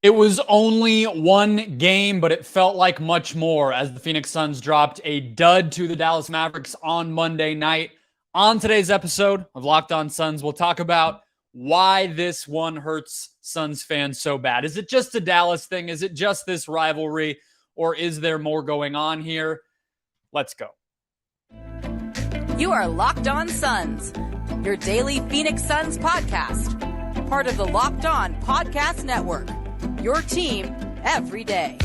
It was only one game, but it felt like much more as the Phoenix Suns dropped a dud to the Dallas Mavericks on Monday night. On today's episode of Locked On Suns, we'll talk about why this one hurts Suns fans so bad. Is it just a Dallas thing? Is it just this rivalry? Or is there more going on here? Let's go. You are Locked On Suns, your daily Phoenix Suns podcast, part of the Locked On Podcast Network. Your team every day.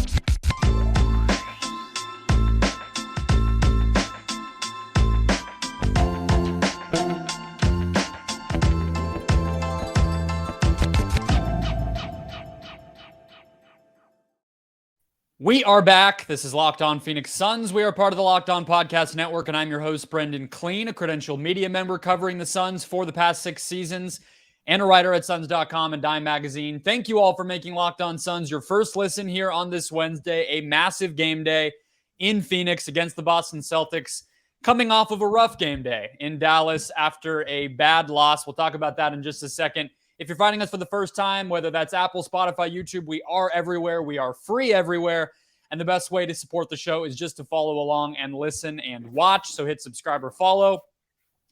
We are back. This is Locked On Phoenix Suns. We are part of the Locked On Podcast Network, and I'm your host, Brendon Kleen, a credentialed media member covering the Suns for the past 6 seasons, and a writer at Suns.com and Dime Magazine. Thank you all for making Locked On Suns your first listen here on this Wednesday, a massive game day in Phoenix against the Boston Celtics, coming off of a rough game day in Dallas after a bad loss. We'll talk about that in just a second. If you're finding us for the first time, whether that's Apple, Spotify, YouTube, we are everywhere. We are free everywhere. And the best way to support the show is just to follow along and listen and watch. So hit subscribe or follow.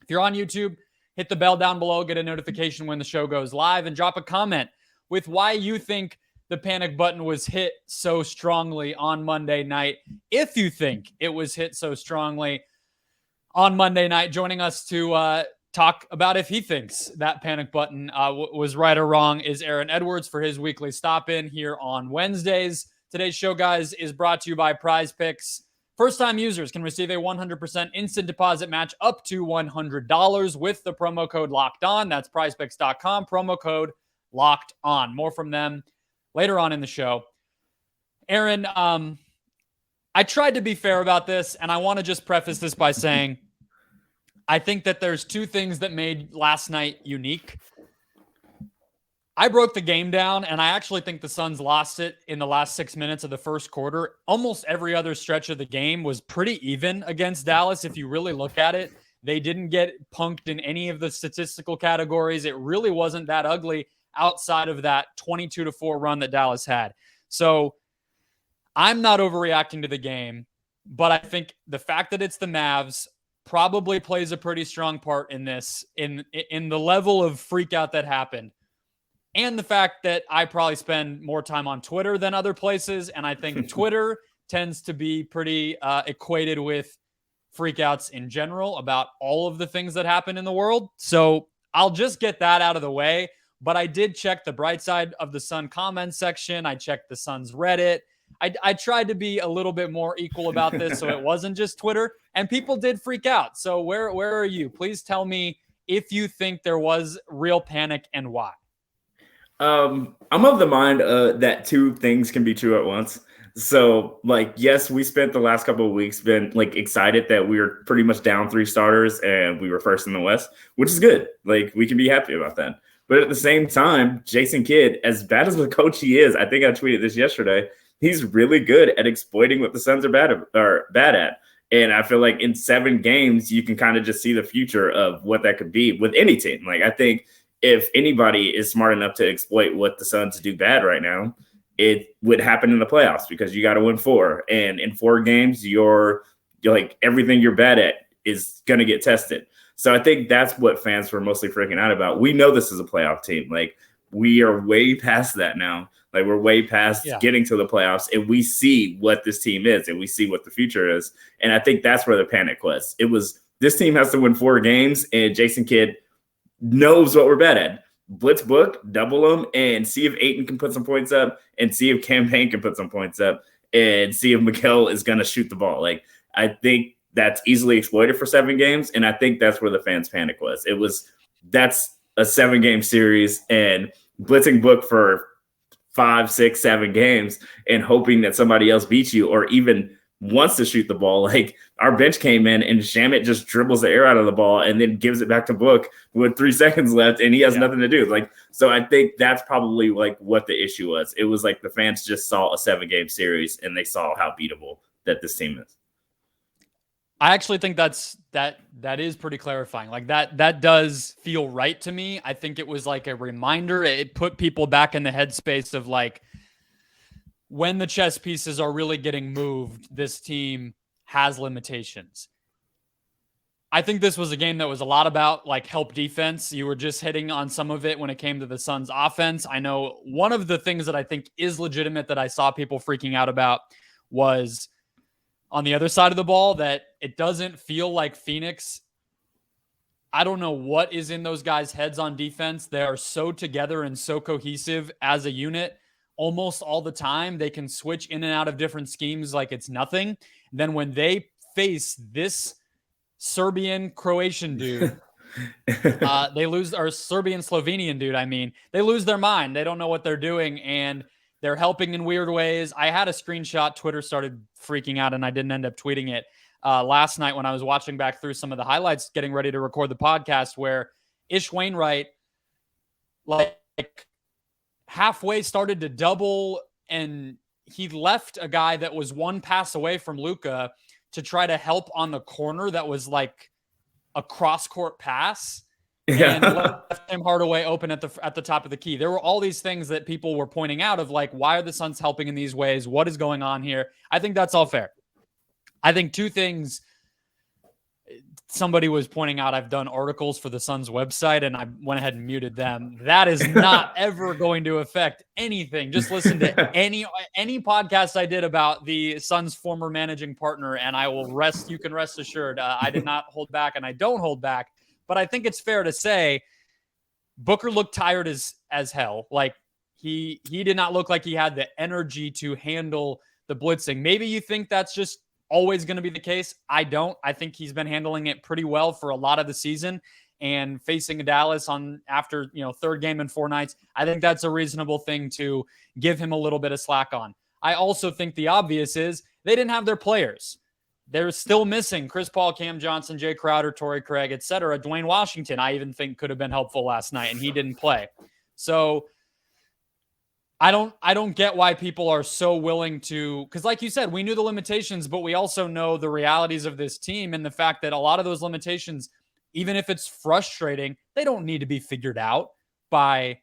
If you're on YouTube, hit the bell down below, get a notification when the show goes live, and drop a comment with why you think the panic button was hit so strongly on Monday night. If you think it was hit so strongly on Monday night, joining us to talk about if he thinks that panic button was right or wrong is Aaron Edwards for his weekly stop-in here on Wednesdays. Today's show, guys, is brought to you by Prize Picks. First-time users can receive a 100% instant deposit match up to $100 with the promo code Locked On. That's prizepicks.com, promo code Locked On. More from them later on in the show. Aaron, I tried to be fair about this, and I want to just preface this by saying I think that there's two things that made last night unique. I broke the game down, and I actually think the Suns lost it in the last 6 minutes of the first quarter. Almost every other stretch of the game was pretty even against Dallas. If you really look at it, they didn't get punked in any of the statistical categories. It really wasn't that ugly outside of that 22-4 run that Dallas had. So I'm not overreacting to the game, but I think the fact that it's the Mavs probably plays a pretty strong part in this, in the level of freakout that happened. And the fact that I probably spend more time on Twitter than other places. And I think Twitter tends to be pretty equated with freakouts in general about all of the things that happen in the world. So I'll just get that out of the way. But I did check the bright side of the Sun comment section. I checked the Sun's Reddit. I tried to be a little bit more equal about this so it wasn't just Twitter. And people did freak out. So where are you? Please tell me if you think there was real panic and why. I'm of the mind that two things can be true at once. So, yes, we spent the last couple of weeks been excited that we were pretty much down 3 starters and we were first in the West, which is good. We can be happy about that. But at the same time, Jason Kidd, as bad as the coach he is, I think I tweeted this yesterday, he's really good at exploiting what the Suns are bad at. And I feel like in 7 games, you can kind of just see the future of what that could be with any team. I think if anybody is smart enough to exploit what the Suns do bad right now, it would happen in the playoffs because you got to win 4. And in 4 games, you're everything you're bad at is going to get tested. So I think that's what fans were mostly freaking out about. We know this is a playoff team. We are way past that now. We're way past getting to the playoffs, and we see what this team is, and we see what the future is. And I think that's where the panic was. It was this team has to win 4 games, and Jason Kidd knows what we're bad at. Blitz book, double them, and see if Ayton can put some points up, and see if Cam Payne can put some points up, and see if Miguel is going to shoot the ball. I think that's easily exploited for 7 games, and I think that's where the fans' panic was. That's a 7-game series, and blitzing book for 5, 6, 7 games, and hoping that somebody else beats you or even wants to shoot the ball. Our bench came in and Shamet just dribbles the air out of the ball and then gives it back to Book with 3 seconds left, and he has nothing to do. So I think that's probably what the issue was. It was the fans just saw a 7-game series and they saw how beatable that this team is. I actually think that is pretty clarifying. That does feel right to me. I think it was a reminder. It put people back in the headspace of when the chess pieces are really getting moved, this team has limitations. I think this was a game that was a lot about like help defense. You were just hitting on some of it when it came to the Suns offense. I know one of the things that I think is legitimate that I saw people freaking out about was on the other side of the ball, that it doesn't feel like Phoenix. I don't know what is in those guys' heads on defense. They are so together and so cohesive as a unit almost all the time. They can switch in and out of different schemes like it's nothing. Then when they face this Serbian Croatian dude, they lose, or Serbian Slovenian dude, I mean, they lose their mind. They don't know what they're doing, and they're helping in weird ways. I had a screenshot. Twitter started freaking out, and I didn't end up tweeting it last night when I was watching back through some of the highlights, getting ready to record the podcast, where Ish Wainwright, like halfway, started to double, and he left a guy that was one pass away from Luka to try to help on the corner that was like a cross-court pass, and left him Hardaway open at the top of the key. There were all these things that people were pointing out of like, why are the Suns helping in these ways? What is going on here? I think that's all fair. I think two things somebody was pointing out. I've done articles for the Suns website, and I went ahead and muted them. That is not ever going to affect anything. Just listen to any podcast I did about the Suns' former managing partner, and you can rest assured, I did not hold back, and I don't hold back. But I think it's fair to say Booker looked tired as hell. Like he did not look like he had the energy to handle the blitzing. Maybe you think that's just always going to be the case. I don't. I think he's been handling it pretty well for a lot of the season, and facing Dallas after third game in 4 nights, I think that's a reasonable thing to give him a little bit of slack on. I also think the obvious is they didn't have their players. They're still missing Chris Paul, Cam Johnson, Jay Crowder, Torrey Craig, etc. Dwayne Washington, I even think, could have been helpful last night, and he didn't play. So I don't get why people are so willing to, because like you said, we knew the limitations, but we also know the realities of this team, and the fact that a lot of those limitations, even if it's frustrating, they don't need to be figured out by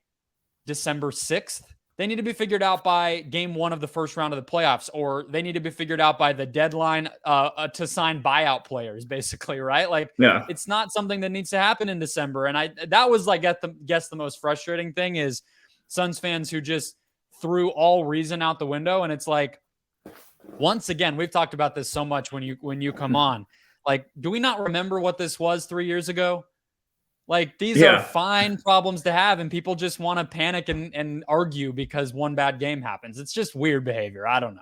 December 6th. They need to be figured out by game 1 of the first round of the playoffs, or they need to be figured out by the deadline to sign buyout players, basically, right? Like, yeah. It's not something that needs to happen in December. And that was like, guess the most frustrating thing is Suns fans who just threw all reason out the window. And it's like, once again, we've talked about this so much when you come on, like, do we not remember what this was 3 years ago? Like, these are fine problems to have, and people just want to panic and argue because one bad game happens. It's just weird behavior. I don't know.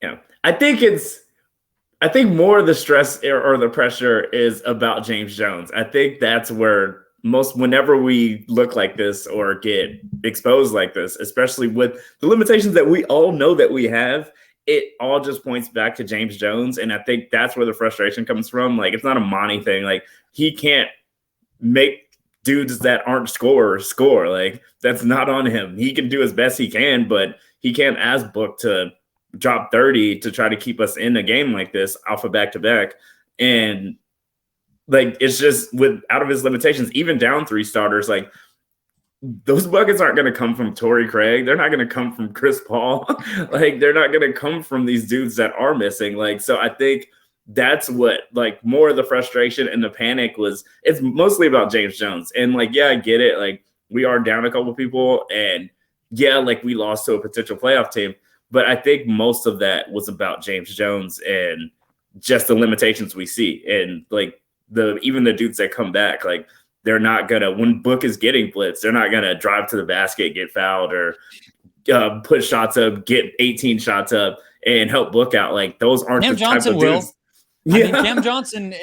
Yeah. I think more of the stress or the pressure is about James Jones. I think that's where whenever we look like this or get exposed like this, especially with the limitations that we all know that we have, it all just points back to James Jones. And I think that's where the frustration comes from. Like, it's not a Monty thing. Like, he can't make dudes that aren't scorers score. Like, that's not on him. He can do as best he can, but he can't ask Book to drop 30 to try to keep us in a game like this off of back-to-back. And like, it's just out of his limitations, even down 3 starters, like, those buckets aren't going to come from Torrey Craig. They're not going to come from Chris Paul. Like, they're not going to come from these dudes that are missing. Like, so I think that's what, like, more of the frustration and the panic was. It's mostly about James Jones. And like, yeah, I get it. Like, we are down a couple people, and yeah, like, we lost to a potential playoff team. But I think most of that was about James Jones and just the limitations we see. And like, even the dudes that come back, like, they're not gonna, when Book is getting blitzed, they're not gonna drive to the basket, get fouled, or put shots up, get 18 shots up, and help Book out. Like, those aren't Cam the Johnson type of dudes. I mean, Cam Johnson,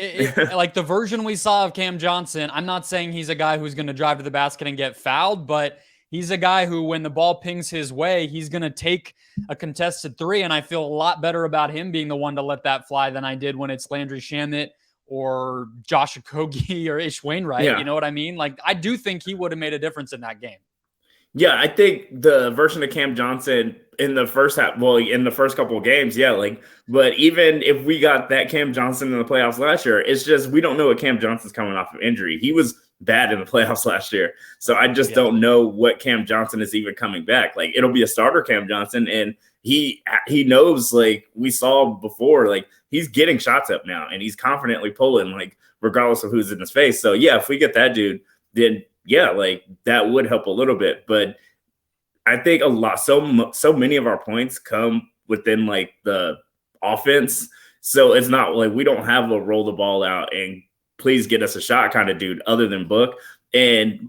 like the version we saw of Cam Johnson, I'm not saying he's a guy who's going to drive to the basket and get fouled, but he's a guy who, when the ball pings his way, he's going to take a contested 3. And I feel a lot better about him being the one to let that fly than I did when it's Landry Shamet or Josh Okogie or Ish Wainwright. Yeah. You know what I mean? Like, I do think he would have made a difference in that game. Yeah, I think the version of Cam Johnson in the first half, well, in the first couple of games, yeah, like, but even if we got that Cam Johnson in the playoffs last year, it's just, we don't know what Cam Johnson's coming off of injury. He was bad in the playoffs last year. So I just don't know what Cam Johnson is even coming back. Like, it'll be a starter Cam Johnson, and he knows, like we saw before, like he's getting shots up now and he's confidently pulling, like regardless of who's in his face. So yeah, if we get that dude, then yeah, like that would help a little bit. But I think so many of our points come within like the offense. So it's not like we don't have a roll the ball out and please get us a shot kind of dude other than Book. And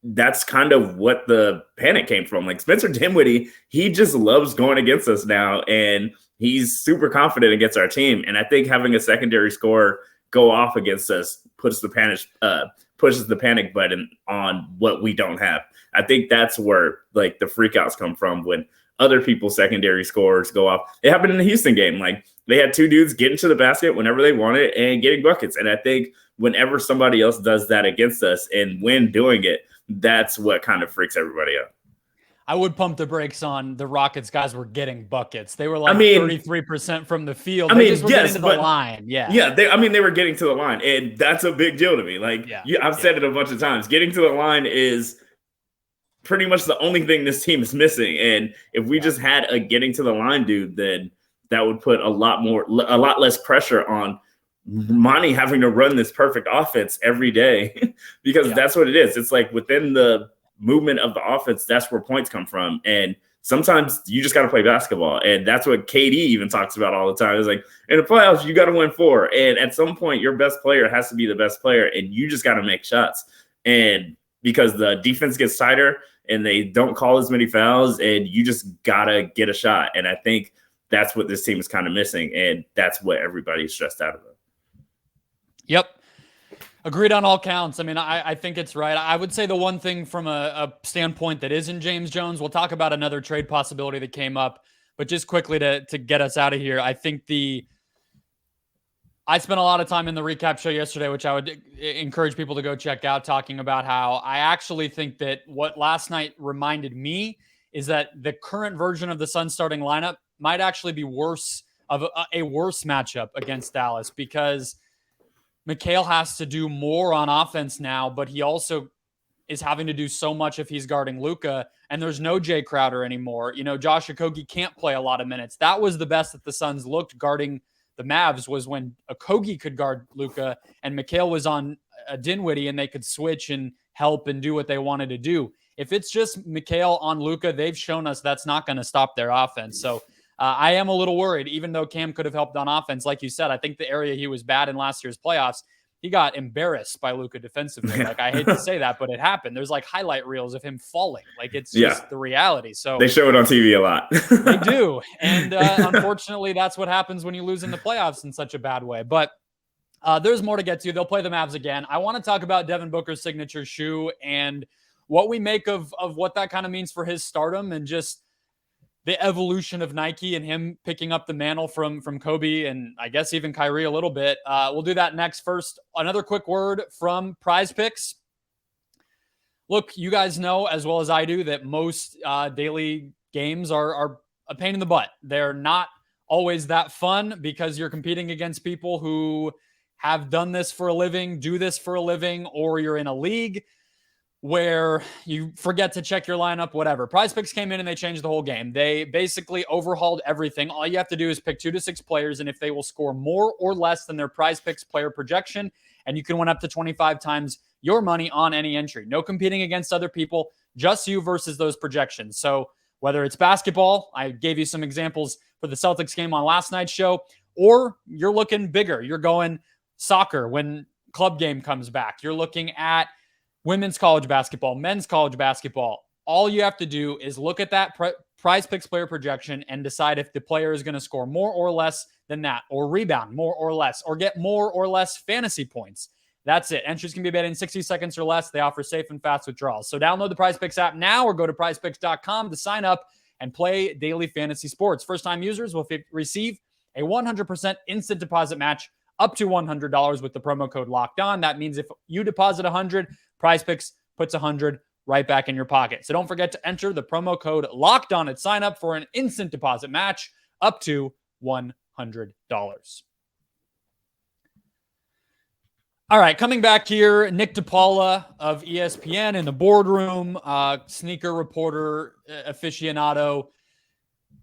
that's kind of what the panic came from. Like Spencer Dinwiddie, he just loves going against us now, and he's super confident against our team. And I think having a secondary scorer go off against us pushes the panic button on what we don't have. I think that's where like the freakouts come from when other people's secondary scorers go off. It happened in the Houston game. Like they had two dudes getting to the basket whenever they wanted and getting buckets. And I think whenever somebody else does that against us, and when doing it, that's what kind of freaks everybody out. I would pump the brakes on the Rockets guys were getting buckets. They were like 33% from the field. They just were getting to the line. Yeah. They were getting to the line, and that's a big deal to me. Like I've said it a bunch of times. Getting to the line is pretty much the only thing this team is missing. And if we just had a getting to the line dude, then that would put a lot less pressure on Monty having to run this perfect offense every day because that's what it is. It's like within the movement of the offense, that's where points come from. And sometimes you just got to play basketball. And that's what KD even talks about all the time. It's like in the playoffs, you got to win 4. And at some point, your best player has to be the best player, and you just got to make shots. And because the defense gets tighter and they don't call as many fouls, and you just got to get a shot. And I think that's what this team is kind of missing. And that's what everybody's stressed out about. Yep. Agreed on all counts. I mean, I think it's right. I would say the one thing from a standpoint that isn't James Jones, we'll talk about another trade possibility that came up, but just quickly to get us out of here, I think I spent a lot of time in the recap show yesterday, which I would encourage people to go check out, talking about how I actually think that what last night reminded me is that the current version of the Suns starting lineup might actually be worse matchup against Dallas, because Mikal has to do more on offense now, but he also is having to do so much if he's guarding Luka, and there's no Jay Crowder anymore. You know, Josh Okogie can't play a lot of minutes. That was the best that the Suns looked guarding the Mavs, was when Okogie could guard Luka and Mikal was on a Dinwiddie, and they could switch and help and do what they wanted to do. If it's just Mikal on Luka, they've shown us that's not going to stop their offense. So I am a little worried, even though Cam could have helped on offense. Like you said, I think the area he was bad in last year's playoffs, he got embarrassed by Luka defensively. Like, I hate to say that, but it happened. There's like highlight reels of him falling. Like, it's just the reality. So they show it on TV a lot. They do. And unfortunately, that's what happens when you lose in the playoffs in such a bad way. But there's more to get to. They'll play the Mavs again. I want to talk about Devin Booker's signature shoe and what we make of what that kind of means for his stardom, and just the evolution of Nike and him picking up the mantle from Kobe and I guess even Kyrie a little bit. We'll do that next. First, another quick word from Prize Picks. Look, you guys know as well as I do that most daily games are a pain in the butt. They're not always that fun because you're competing against people who have done this for a living, do this for a living, or you're in a league where you forget to check your lineup, whatever. Prize Picks came in and they changed the whole game. They basically overhauled everything. All you have to do is pick 2 to 6 players, and if they will score more or less than their Prize Picks player projection, and you can win up to 25 times your money on any entry. No competing against other people, just you versus those projections. So whether it's basketball, I gave you some examples for the Celtics game on last night's show, or you're looking bigger. You're going soccer when club game comes back. You're looking at women's college basketball, men's college basketball. All you have to do is look at that Prize Picks player projection and decide if the player is going to score more or less than that, or rebound more or less, or get more or less fantasy points. That's it. Entries can be made in 60 seconds or less. They offer safe and fast withdrawals. So download the Prize Picks app now, or go to prizepicks.com to sign up and play daily fantasy sports. First-time users will receive a 100% instant deposit match up to $100 with the promo code Locked On. That means if you deposit $100, Prize Picks puts $100 right back in your pocket. So don't forget to enter the promo code Locked On at sign up for an instant deposit match up to $100. All right, coming back here, Nick DePaula of ESPN in the boardroom, sneaker reporter, aficionado,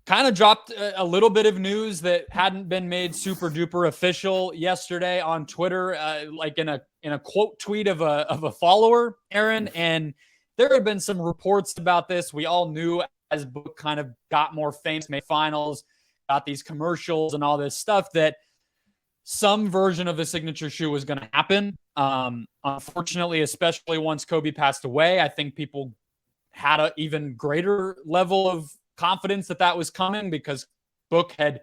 kind of dropped a little bit of news that hadn't been made super duper official yesterday on Twitter, like in a quote tweet of a follower, Aaron. And there had been some reports about this. We all knew as Book kind of got more famous, made finals, got these commercials and all this stuff, that some version of the signature shoe was going to happen. Unfortunately, especially once Kobe passed away, I think people had an even greater level of confidence that was coming because Book had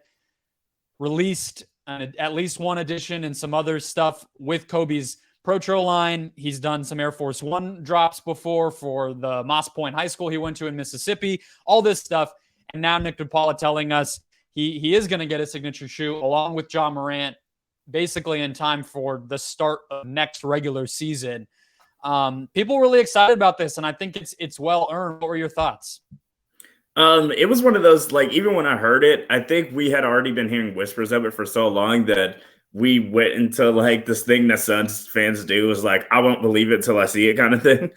released at least one edition and some other stuff with Kobe's Protro line. He's done some Air Force One drops before for the Moss Point High School he went to in Mississippi, all this stuff. And now Nick DePaula telling us he is going to get a signature shoe along with Ja Morant, basically in time for the start of next regular season. People were really excited about this, and I think it's well earned. What were your thoughts? It was one of those, like, even when I heard it, I think we had already been hearing whispers of it for so long that we went into like this thing that Suns fans do, is like, I won't believe it till I see it kind of thing.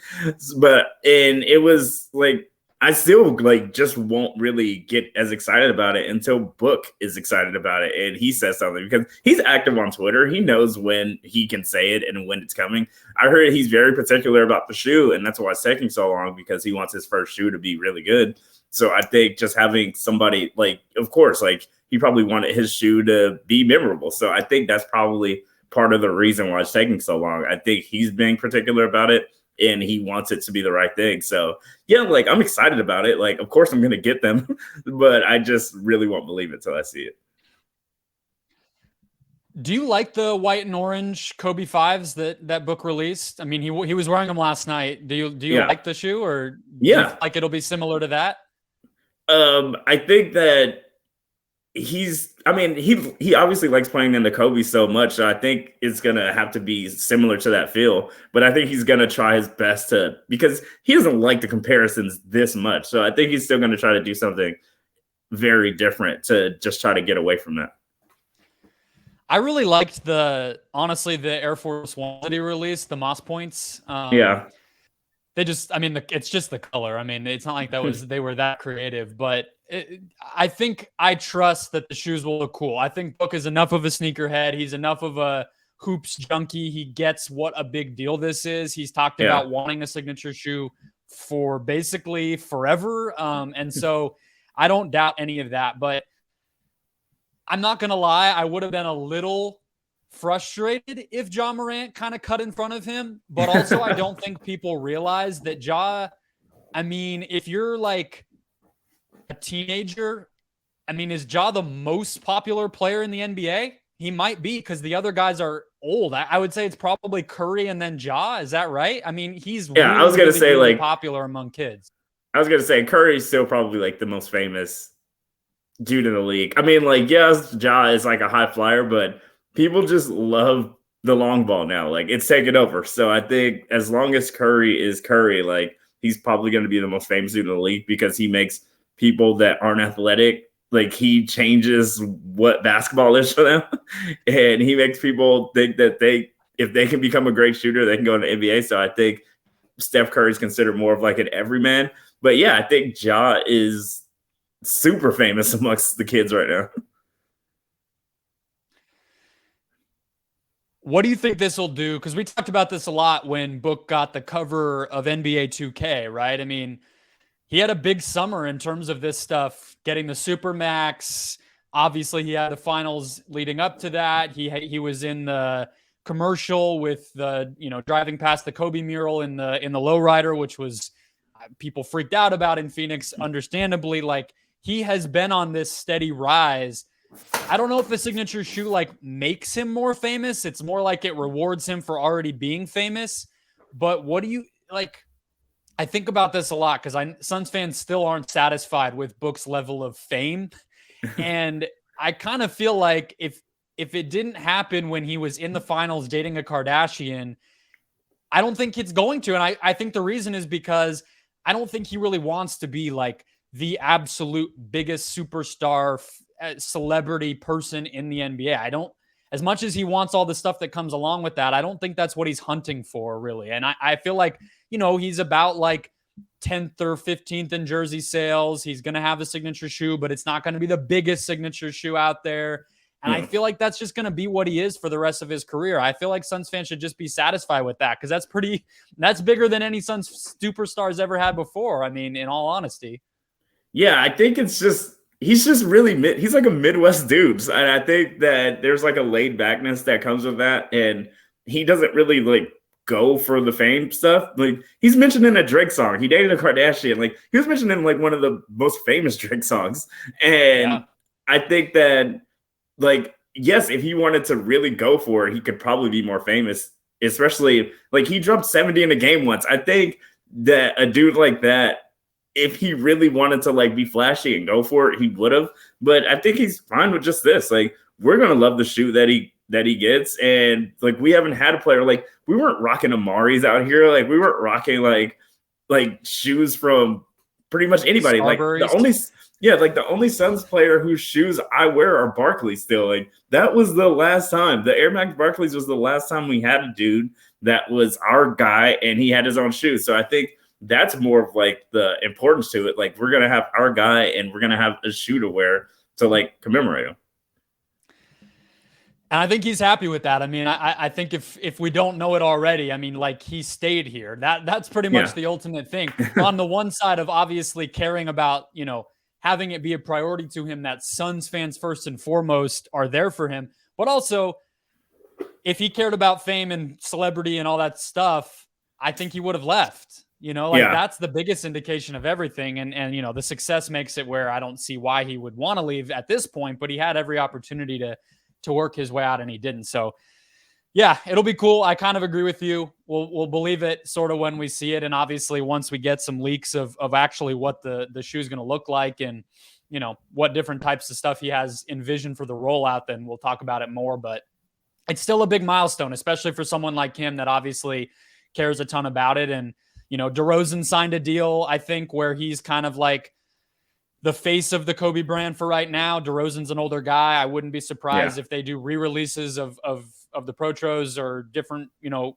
And it was like, I still like just won't really get as excited about it until Book is excited about it and he says something, because he's active on Twitter. He knows when he can say it and when it's coming. I heard he's very particular about the shoe, and that's why it's taking so long, because he wants his first shoe to be really good. So I think just having somebody, like, of course, like, he probably wanted his shoe to be memorable. So I think that's probably part of the reason why it's taking so long. I think he's being particular about it, and he wants it to be the right thing. So yeah, like, I'm excited about it. Like, of course I'm going to get them, but I just really won't believe it till I see it. Do you like the white and orange Kobe 5s that Book released? I mean, he was wearing them last night. Do you like the shoe, or do you feel like it'll be similar to that? I think that he obviously likes playing in the Kobe so much. So I think it's going to have to be similar to that feel, but I think he's going to try his best because he doesn't like the comparisons this much. So I think he's still going to try to do something very different to just try to get away from that. I really liked the Air Force One that he released, the Moss Points. It's just the color. I mean, it's not like they were that creative, but I think I trust that the shoes will look cool. I think Book is enough of a sneakerhead. He's enough of a hoops junkie. He gets what a big deal this is. He's talked about wanting a signature shoe for basically forever. And so I don't doubt any of that, but I'm not going to lie. I would have been a little frustrated if Ja Morant kind of cut in front of him, but also I don't think people realize that if you're like a teenager, is Ja the most popular player in the NBA? He might be, because the other guys are old. I would say it's probably Curry and then Ja. Is that right? I mean, he's I was going to say, really like, popular among kids. I was going to say Curry's still probably like the most famous dude in the league. I mean, like, yes, Ja is like a high flyer, but people just love the long ball now. Like, it's taken over. So I think as long as Curry is Curry, like, he's probably going to be the most famous dude in the league, because he makes people that aren't athletic, like, he changes what basketball is for them. And he makes people think that if they can become a great shooter, they can go into the NBA. So I think Steph Curry is considered more of like an everyman. But yeah, I think Ja is super famous amongst the kids right now. What do you think this will do? Because we talked about this a lot when Book got the cover of NBA 2K, right? I mean, he had a big summer in terms of this stuff, getting the Supermax. Obviously, he had the finals leading up to that. He was in the commercial with the, driving past the Kobe mural in the lowrider, which was people freaked out about in Phoenix, understandably. Like, he has been on this steady rise. I don't know if the signature shoe like makes him more famous. It's more like it rewards him for already being famous. But what do you like? I think about this a lot because Suns fans still aren't satisfied with Book's level of fame. And I kind of feel like if it didn't happen when he was in the finals dating a Kardashian, I don't think it's going to. And I think the reason is because I don't think he really wants to be like the absolute biggest superstar celebrity person in the NBA. as much as he wants all the stuff that comes along with that, I don't think that's what he's hunting for, really. And I feel like, he's about like 10th or 15th in jersey sales. He's going to have a signature shoe, but it's not going to be the biggest signature shoe out there. And I feel like that's just going to be what he is for the rest of his career. I feel like Suns fans should just be satisfied with that, because that's bigger than any Suns superstars ever had before. I mean, in all honesty. Yeah, I think he's just really he's like a Midwest dude. And I think that there's like a laid backness that comes with that. And he doesn't really like go for the fame stuff. Like, he's mentioned in a Drake song. He dated a Kardashian. Like, he was mentioned in like one of the most famous Drake songs. And I think that, like, yes, if he wanted to really go for it, he could probably be more famous, especially like he dropped 70 in a game once. I think that a dude like that, if he really wanted to like be flashy and go for it, he would have. But I think he's fine with just this. Like, we're going to love the shoe that he gets. And like, we haven't had a player, like, we weren't rocking Amari's out here. Like, we weren't rocking like shoes from pretty much anybody. Starburys. Like the only Suns player whose shoes I wear are Barkley still. Like, that was the last time. The Air Max Barkleys was the last time we had a dude that was our guy and he had his own shoes. So I think that's more of like the importance to it. Like, we're going to have our guy and we're going to have a shoe to wear to like commemorate him. And I think he's happy with that. I mean, I think if we don't know it already, I mean, like, he stayed here. That's pretty much the ultimate thing. On the one side of obviously caring about, having it be a priority to him that Suns fans first and foremost are there for him. But also, if he cared about fame and celebrity and all that stuff, I think he would have left. That's the biggest indication of everything. And the success makes it where I don't see why he would want to leave at this point, but he had every opportunity to work his way out and he didn't. So yeah, it'll be cool. I kind of agree with you. We'll believe it sort of when we see it. And obviously once we get some leaks of actually what the shoe is going to look like and, what different types of stuff he has envisioned for the rollout, then we'll talk about it more. But it's still a big milestone, especially for someone like him that obviously cares a ton about it. And, DeRozan signed a deal, I think, where he's kind of like the face of the Kobe brand for right now. DeRozan's an older guy. I wouldn't be surprised if they do re-releases of the Protros or different,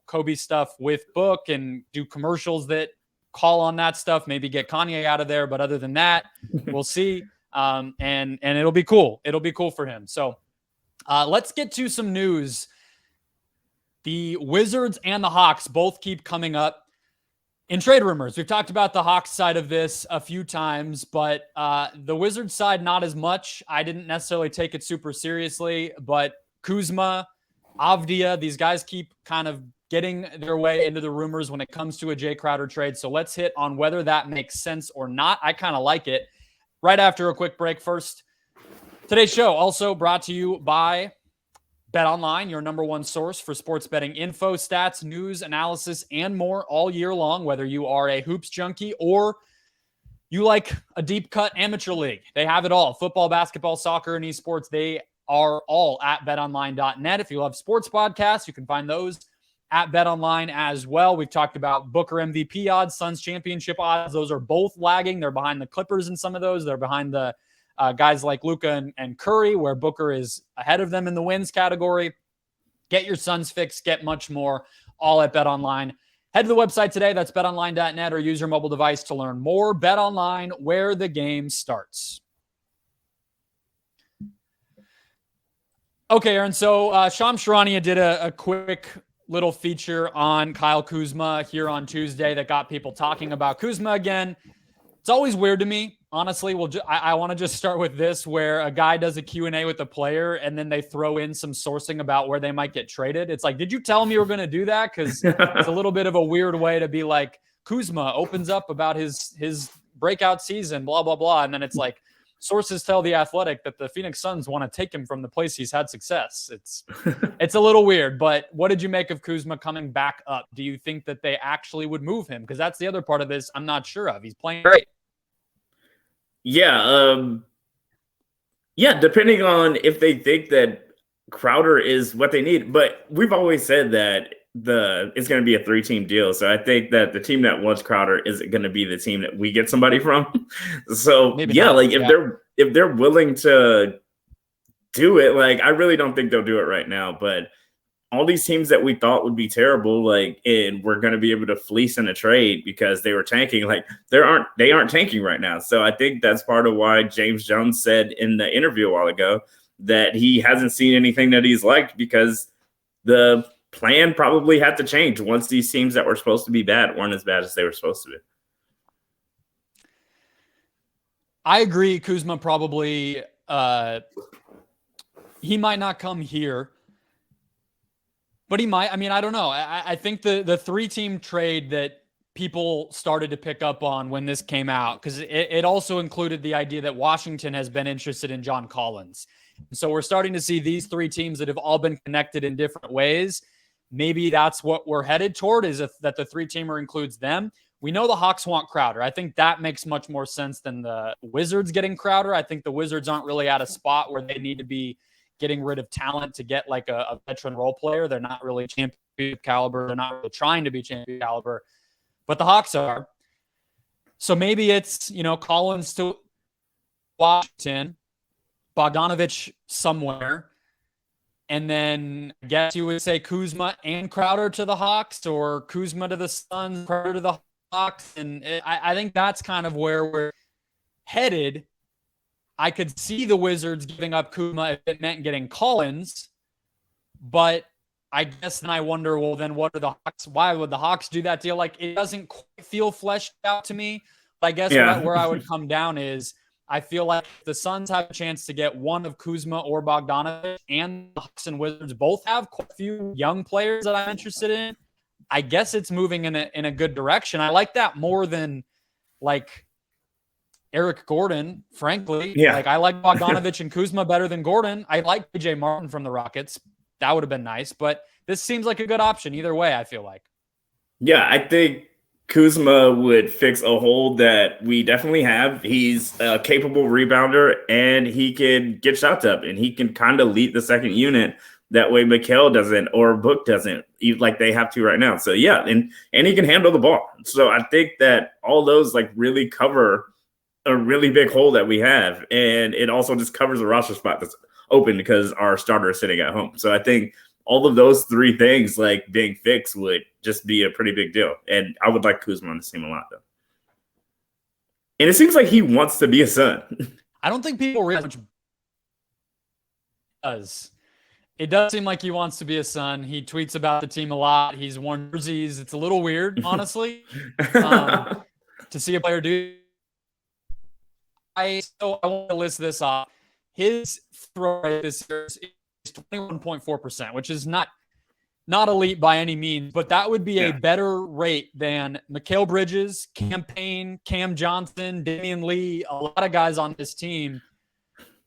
Kobe stuff with Book and do commercials that call on that stuff, maybe get Kanye out of there. But other than that, we'll see. And it'll be cool. It'll be cool for him. So let's get to some news. The Wizards and the Hawks both keep coming up in trade rumors. We've talked about the Hawks side of this a few times, but the Wizards side, not as much. I didn't necessarily take it super seriously, but Kuzma, Avdia, these guys keep kind of getting their way into the rumors when it comes to a Jay Crowder trade. So let's hit on whether that makes sense or not. I kind of like it. Right after a quick break. First, today's show also brought to you by BetOnline, your number one source for sports betting info, stats, news, analysis, and more all year long, whether you are a hoops junkie or you like a deep cut amateur league. They have it all. Football, basketball, soccer, and esports. They are all at betonline.net. If you love sports podcasts, you can find those at BetOnline as well. We've talked about Booker MVP odds, Suns championship odds. Those are both lagging. They're behind the Clippers in some of those. They're behind the guys like Luka and Curry, where Booker is ahead of them in the wins category. Get your Suns fix, get much more, all at BetOnline. Head to the website today. That's betonline.net, or use your mobile device to learn more. BetOnline, where the game starts. Okay, Aaron. So Shams Charania did a quick little feature on Kyle Kuzma here on Tuesday that got people talking about Kuzma again. It's always weird to me, honestly. I want to just start with this, where a guy does a Q&A with a player and then they throw in some sourcing about where they might get traded. It's like, did you tell me you were going to do that? Because it's a little bit of a weird way to be like, Kuzma opens up about his breakout season, blah, blah, blah. And then it's like, sources tell The Athletic that the Phoenix Suns want to take him from the place he's had success. It's a little weird, but what did you make of Kuzma coming back up? Do you think that they actually would move him? Because that's the other part of this I'm not sure of. He's playing great. Yeah. Depending on if they think that Crowder is what they need. But we've always said that it's going to be a 3-team deal. So I think that the team that wants Crowder isn't going to be the team that we get somebody from. So if they're willing to do it. Like, I really don't think they'll do it right now, but all these teams that we thought would be terrible, like, and we're going to be able to fleece in a trade because they were tanking, like they aren't tanking right now. So I think that's part of why James Jones said in the interview a while ago that he hasn't seen anything that he's liked, because the plan probably had to change once these teams that were supposed to be bad weren't as bad as they were supposed to be. I agree. Kuzma probably, he might not come here, but he might. I mean, I don't know. I think the 3-team trade that people started to pick up on when this came out, because it also included the idea that Washington has been interested in John Collins. So we're starting to see these 3 teams that have all been connected in different ways. Maybe that's what we're headed toward, is that the 3-teamer includes them. We know the Hawks want Crowder. I think that makes much more sense than the Wizards getting Crowder. I think the Wizards aren't really at a spot where they need to be getting rid of talent to get like a veteran role player. They're not really championship caliber. They're not really trying to be championship caliber, but the Hawks are. So maybe it's, Collins to Washington, Bogdanovich somewhere, and then I guess you would say Kuzma and Crowder to the Hawks, or Kuzma to the Suns, Crowder to the Hawks. And I think that's kind of where we're headed. I could see the Wizards giving up Kuzma if it meant getting Collins, but I guess then I wonder, well, then what are the Hawks? Why would the Hawks do that deal? Like, it doesn't quite feel fleshed out to me. But I guess where I would come down is, I feel like if the Suns have a chance to get one of Kuzma or Bogdanovich, and the Hawks and Wizards both have quite a few young players that I'm interested in, I guess it's moving in a good direction. I like that more than like Eric Gordon, frankly. Yeah. Like, I like Bogdanovich and Kuzma better than Gordon. I like PJ Martin from the Rockets. That would have been nice, but this seems like a good option either way, I feel like. Yeah, I think Kuzma would fix a hole that we definitely have. He's a capable rebounder, and he can get shots up, and he can kind of lead the second unit. That way Mikal doesn't, or Book doesn't, like they have to right now. So yeah, and he can handle the ball. So I think that all those like really cover a really big hole that we have, and it also just covers a roster spot that's open because our starter is sitting at home. So I think all of those 3 things like being fixed would just be a pretty big deal. And I would like Kuzma on the team a lot, though. And it seems like he wants to be a Sun. I don't think people realize much does. It does seem like he wants to be a Sun. He tweets about the team a lot. He's worn jerseys. It's a little weird, honestly, to see a player do. I want to list this off. His throw rate this year is 21.4%, which is not elite by any means, but that would be a better rate than Mikal Bridges, Cam Payne, Cam Johnson, Damian Lee, a lot of guys on this team.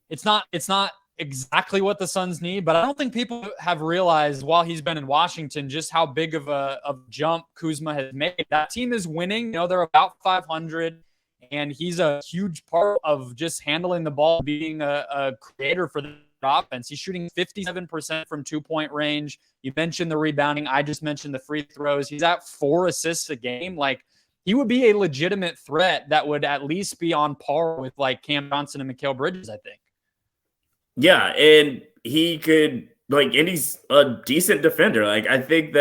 It's not exactly what the Suns need, but I don't think people have realized while he's been in Washington just how big of a jump Kuzma has made. That team is winning. They're about 500. And he's a huge part of just handling the ball, being a creator for the offense. He's shooting 57% from 2-point range. You mentioned the rebounding. I just mentioned the free throws. He's at 4 assists a game. Like, he would be a legitimate threat that would at least be on par with like Cam Johnson and Mikal Bridges, I think. Yeah, and he could and he's a decent defender. Like, I think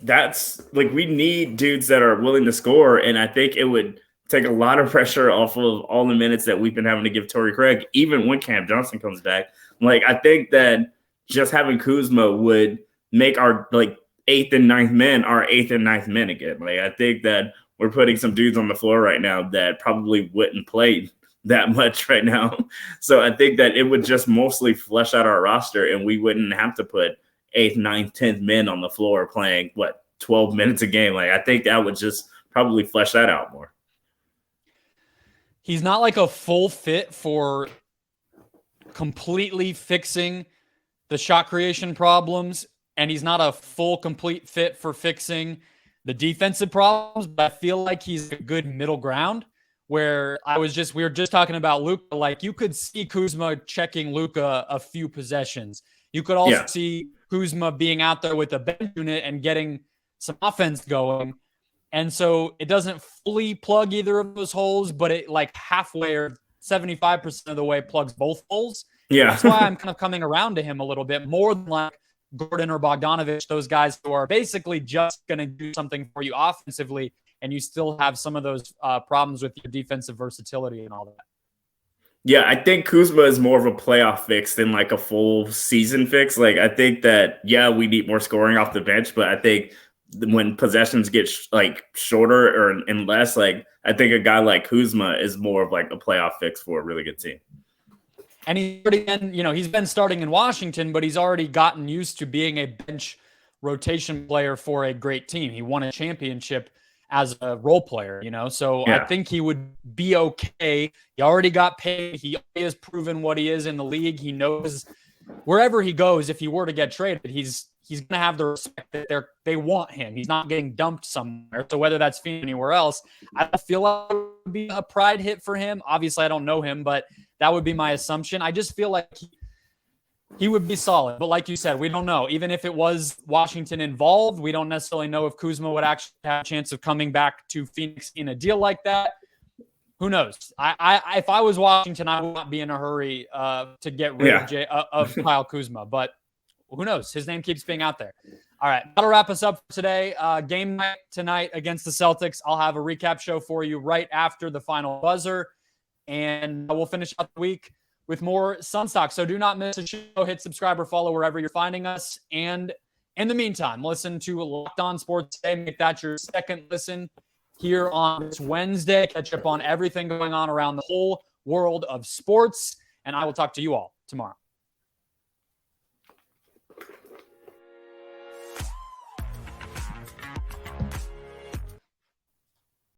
that's like, we need dudes that are willing to score, and I think it would take a lot of pressure off of all the minutes that we've been having to give Torrey Craig, even when Cam Johnson comes back. Like, I think that just having Kuzma would make our 8th and 9th men our 8th and 9th men again. Like, I think that we're putting some dudes on the floor right now that probably wouldn't play that much right now. So I think that it would just mostly flesh out our roster, and we wouldn't have to put 8th, 9th, 10th men on the floor playing 12 minutes a game. Like, I think that would just probably flesh that out more. He's not like a full fit for completely fixing the shot creation problems, and he's not a full complete fit for fixing the defensive problems, but I feel like he's a good middle ground where we were just talking about Luka. Like, you could see Kuzma checking Luka a few possessions. You could also see Kuzma being out there with a bench unit and getting some offense going. And so it doesn't fully plug either of those holes, but it like halfway or 75% of the way plugs both holes. Yeah. That's why I'm kind of coming around to him a little bit more than like Gordon or Bogdanovich, those guys who are basically just going to do something for you offensively, and you still have some of those problems with your defensive versatility and all that. Yeah, I think Kuzma is more of a playoff fix than like a full season fix. Like, I think that, yeah, we need more scoring off the bench, but I think when possessions get shorter and less, like, I think a guy like Kuzma is more of like a playoff fix for a really good team. And he's been starting in Washington, but he's already gotten used to being a bench rotation player for a great team. He won a championship as a role player, so yeah. I think he would be okay. He already got paid. He has proven what he is in the league. He knows wherever he goes, if he were to get traded, he's going to have the respect that they want him. He's not getting dumped somewhere. So whether that's anywhere else, I don't feel like it would be a pride hit for him. Obviously, I don't know him, but that would be my assumption. I just feel like he would be solid. But like you said, we don't know. Even if it was Washington involved, we don't necessarily know if Kuzma would actually have a chance of coming back to Phoenix in a deal like that. Who knows? If I was Washington, I would not be in a hurry to get rid of Kyle Kuzma. But who knows? His name keeps being out there. All right, that'll wrap us up for today. Game night tonight against the Celtics. I'll have a recap show for you right after the final buzzer. And we'll finish up the week with more Suns talk. So do not miss a show. Hit subscribe or follow wherever you're finding us. And in the meantime, listen to Locked On Sports Today. Make that your second listen here on this Wednesday. Catch up on everything going on around the whole world of sports. And I will talk to you all tomorrow.